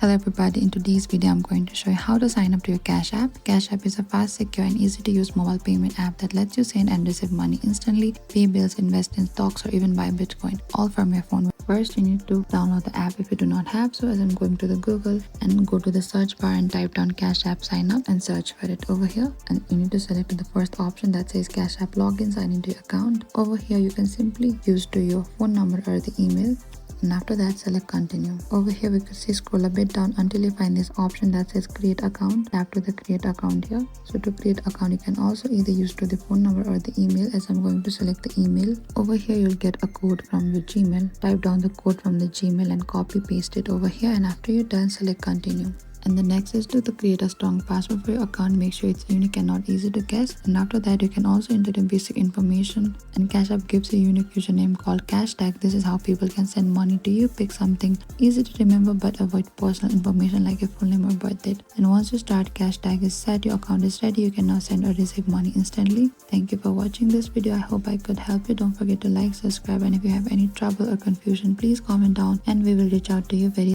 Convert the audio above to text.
Hello everybody, in today's video I'm going to show you how to sign up to your Cash App. Cash App is a fast, secure and easy to use mobile payment app that lets you send and receive money instantly, pay bills, invest in stocks or even buy Bitcoin, all from your phone. First you need to download the app if you do not have, so as I'm going to the Google and go to the search bar and type down Cash App sign up and search for it over here, and you need to select the first option that says Cash App login, sign into your account. Over here you can simply use to your phone number or the email, and after that select continue. Over here we could see scroll a bit down until you find this option that says create account. Tap to the create account here. So to create account you can also either use to the phone number or the email, as I'm going to select the email. Over here you'll get a code from your Gmail. Type down the code from the Gmail and copy paste it over here, and after you're done select continue. And the next is to create a strong password for your account. Make sure it's unique and not easy to guess. And after that you can also enter the basic information, and Cash App gives a unique username called Cashtag. This is how people can send money to you. Pick something easy to remember but avoid personal information like your full name or birth date. And once you start, Cashtag is set, your account is ready, you can now send or receive money instantly. Thank you for watching this video. I hope I could help you. Don't forget to like, subscribe, and if you have any trouble or confusion please comment down and we will reach out to you very